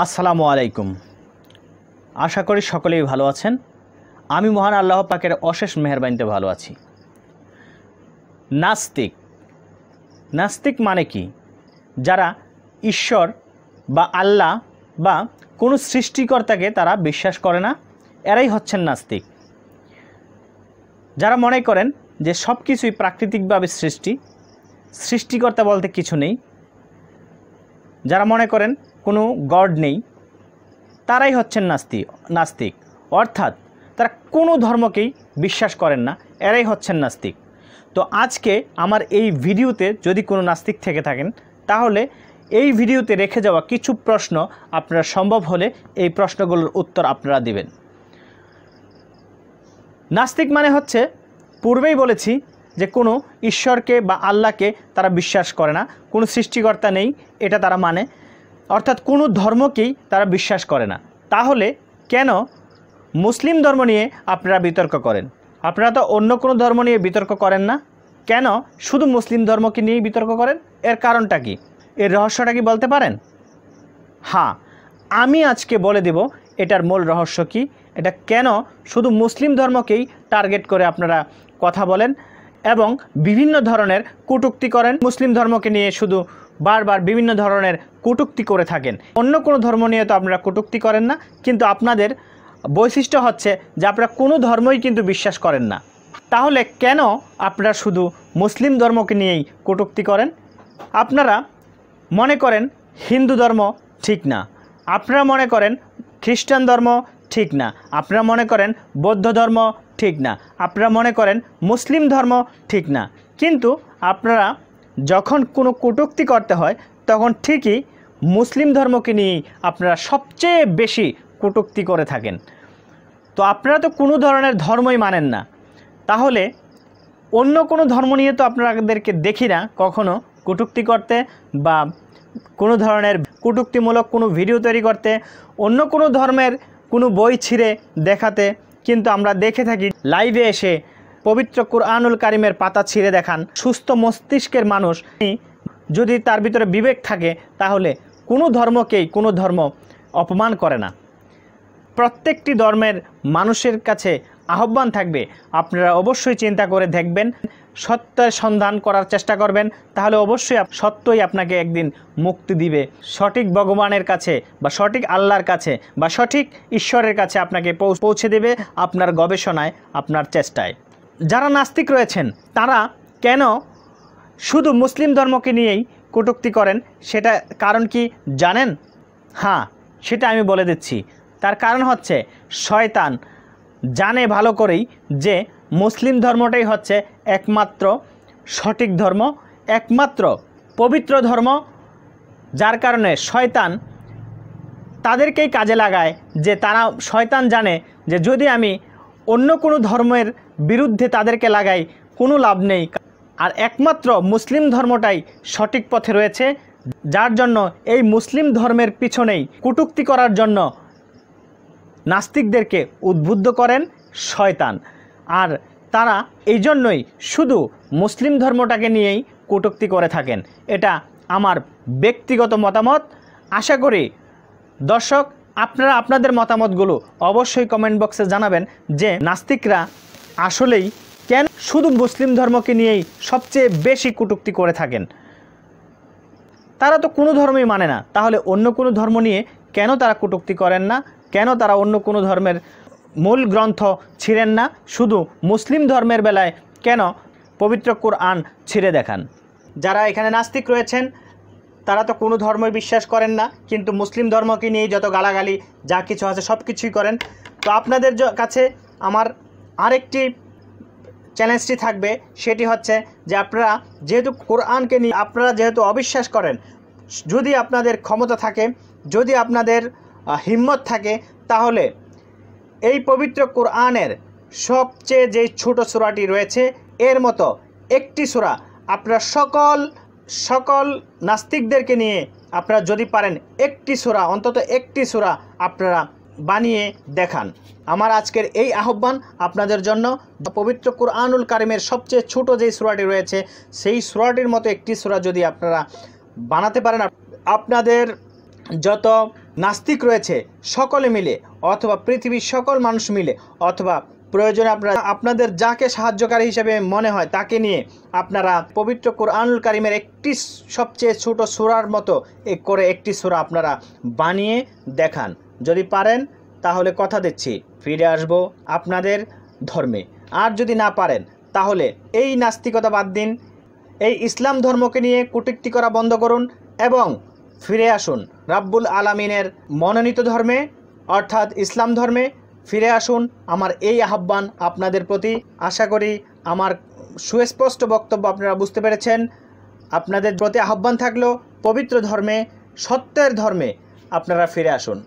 আসসালামু আলাইকুম। আশা করি সকলেই ভালো আছেন। আমি মহান আল্লাহ পাকের অশেষ মেহেরবানিতে ভালো আছি। নাস্তিক মানে কি? যারা ঈশ্বর বা আল্লাহ বা কোনো সৃষ্টিকর্তাকে তারা বিশ্বাস করে না, এরাই হচ্ছেন নাস্তিক। যারা মনে করেন যে সব কিছুই প্রাকৃতিকভাবে সৃষ্টিকর্তা বলতে কিছু নেই, যারা মনে করেন কোনো গড নেই, তারাই হচ্ছেন নাস্তিক। অর্থাৎ তারা কোনো ধর্মকেই বিশ্বাস করেন না, এরাই হচ্ছেন নাস্তিক। তো আজকে আমার এই ভিডিওতে যদি কোনো নাস্তিক থেকে থাকেন, তাহলে এই ভিডিওতে রেখে যাওয়া কিছু প্রশ্ন আপনারা সম্ভব হলে এই প্রশ্নগুলোর উত্তর আপনারা দিবেন। নাস্তিক মানে হচ্ছে, পূর্বেই বলেছি যে কোনো ঈশ্বরকে বা আল্লাহকে তারা বিশ্বাস করে না, কোনো সৃষ্টিকর্তা নেই এটা তারা মানে, অর্থাৎ কোনো ধর্মকেই তারা বিশ্বাস করে না। তাহলে কেন মুসলিম ধর্ম নিয়ে আপনারা বিতর্ক করেন? আপনারা তো অন্য কোনো ধর্ম নিয়ে বিতর্ক করেন না, কেন শুধু মুসলিম ধর্মকে নিয়েই বিতর্ক করেন? এর কারণটা কি? এর রহস্যটা কি বলতে পারেন? হ্যাঁ, আমি আজকে বলে দেব এটার মূল রহস্য কি, এটা কেন শুধু মুসলিম ধর্মকেই টার্গেট করে আপনারা কথা বলেন এবং বিভিন্ন ধরনের কটূক্তি করেন। মুসলিম ধর্মকে নিয়ে শুধু বারবার বিভিন্ন ধরনের কটূক্তি করে থাকেন। অন্য কোনো ধর্ম নিয়ে তো আপনারা কটূক্তি করেন না, কিন্তু আপনাদের বৈশিষ্ট্য হচ্ছে যে আপনারা কোনো ধর্মই কিন্তু বিশ্বাস করেন না। তাহলে কেন আপনারা শুধু মুসলিম ধর্মকে নিয়েই কটূক্তি করেন? আপনারা মনে করেন হিন্দু ধর্ম ঠিক না, আপনারা মনে করেন খ্রিস্টান ধর্ম ঠিক না, আপনারা মনে করেন বৌদ্ধ ধর্ম ঠিক না, আপনারা মনে করেন মুসলিম ধর্ম ঠিক না, কিন্তু আপনারা যখন কোনো কটূক্তি করতে হয় তখন ঠিকই মুসলিম ধর্মকে নিয়েই আপনারা সবচেয়ে বেশি কটূক্তি করে থাকেন। তো আপনারা তো কোনো ধরনের ধর্মই মানেন না, তাহলে অন্য কোনো ধর্ম নিয়ে তো আপনাদেরকে দেখি না কখনো কটূক্তি করতে বা কোনো ধরনের কটূক্তিমূলক কোনো ভিডিও তৈরি করতে, অন্য কোনো ধর্মের কোনো বই ছিঁড়ে দেখাতে। কিন্তু আমরা দেখে থাকি লাইভে এসে পবিত্র কুরআনুল কারিমের পাতা ছিঁড়ে দেখান। সুস্থ মস্তিষ্কের মানুষ যদি তার ভিতরে বিবেক থাকে, তাহলে কোনো ধর্মকেই কোনো ধর্ম অপমান করে না। প্রত্যেকটি ধর্মের মানুষের কাছে আহ্বান থাকবে, আপনারা অবশ্যই চিন্তা করে দেখবেন, সত্যের সন্ধান করার চেষ্টা করবেন, তাহলে অবশ্যই সত্যই আপনাকে একদিন মুক্তি দিবে। সঠিক ভগবানের কাছে বা সঠিক আল্লাহর কাছে বা সঠিক ঈশ্বরের কাছে আপনাকে পৌঁছে দেবে আপনার গবেষণায়, আপনার চেষ্টায়। যারা নাস্তিক রয়েছেন তারা কেন শুধু মুসলিম ধর্মকে নিয়েই কটূক্তি করেন, সেটা কারণ কি জানেন? হ্যাঁ, সেটা আমি বলে দিচ্ছি। তার কারণ হচ্ছে শয়তান জানে ভালো করেই যে মুসলিম ধর্মটাই হচ্ছে একমাত্র সঠিক ধর্ম, একমাত্র পবিত্র ধর্ম, যার কারণে শয়তান তাদেরকেই কাজে লাগায়। যে শয়তান জানে যে যদি আমি অন্য কোনো ধর্মের বিরুদ্ধে তাদেরকে লাগাই কোনো লাভ নেই, আর একমাত্র মুসলিম ধর্মটাই সঠিক পথে রয়েছে, যার জন্য এই মুসলিম ধর্মের পিছনেই কটূক্তি করার জন্য নাস্তিকদেরকে উদ্বুদ্ধ করেন শয়তান। আর তারা এই জন্যই শুধু মুসলিম ধর্মটাকে নিয়েই কটূক্তি করে থাকেন। এটা আমার ব্যক্তিগত মতামত। আশা করি দর্শক আপনারা আপনাদের মতামতগুলো অবশ্যই কমেন্ট বক্সে জানাবেন যে নাস্তিকরা আসলেই কেন শুধু মুসলিম ধর্মকে নিয়েই সবচেয়ে বেশি কটূক্তি করে থাকেন। তারা তো কোনো ধর্মই মানে না, তাহলে অন্য কোনো ধর্ম নিয়ে কেন তারা কটূক্তি করেন না? কেন তারা অন্য কোনো ধর্মের মূল গ্রন্থ ছিঁড়েন না? শুধু মুসলিম ধর্মের বেলায় কেন পবিত্র কুরআন ছিঁড়ে দেখান? যারা এখানে নাস্তিক রয়েছেন তারা তো কোনো ধর্মই বিশ্বাস করেন না, কিন্তু মুসলিম ধর্মকে নিয়ে যত গালাগালি যা কিছু আছে সব কিছুই করেন। তো আপনাদের কাছে আমার আরেকটি চ্যালেঞ্জটি থাকবে, সেটি হচ্ছে যে আপনারা যেহেতু কোরআনকে নিয়ে আপনারা যেহেতু অবিশ্বাস করেন, যদি আপনাদের ক্ষমতা থাকে, যদি আপনাদের হিম্মত থাকে, তাহলে এই পবিত্র কোরআনের সবচেয়ে যে ছোট সূরাটি রয়েছে এর মতো একটি সূরা আপনারা সকল নাস্তিকদেরকে নিয়ে আপনারা যদি পারেন একটি সূরা, অন্তত একটি সূরা আপনারা বানিয়ে দেখান। আমার আজকের এই আহ্বান আপনাদের জন্য। পবিত্র কুরআনুল কারিমের সবচেয়ে ছোট যে সূরাটি রয়েছে সেই সূরাটির মতো একটি সূরা যদি আপনারা বানাতে পারেন, আপনাদের যত নাস্তিক রয়েছে সকলে মিলে অথবা পৃথিবীর সকল মানুষ মিলে অথবা প্রয়োজনে আপনারা আপনাদের যাকে সাহায্যকারী হিসেবে মনে হয় তাকে নিয়ে আপনারা পবিত্র কোরআনুল কারিমের একটি সবচেয়ে ছোট সূরার মতো করে একটি সূরা আপনারা বানিয়ে দেখান। যদি পারেন তাহলে কথা দিচ্ছি ফিরে আসব আপনাদের ধর্মে। আর যদি না পারেন তাহলে এই নাস্তিকতা বাদ দিন, এই ইসলাম ধর্মকে নিয়ে কটূক্তি করা বন্ধ করুন এবং ফিরে আসুন রাব্বুল আলামিনের মনোনীত ধর্মে অর্থাৎ ইসলাম ধর্মে ফিরে আসুন। আমার এই আহ্বান আপনাদের প্রতি। আশা করি আমার সুস্পষ্ট বক্তব্য আপনারা বুঝতে পেরেছেন। আপনাদের প্রতি আহ্বান থাকলো পবিত্র ধর্মে, সত্যের ধর্মে আপনারা ফিরে আসুন।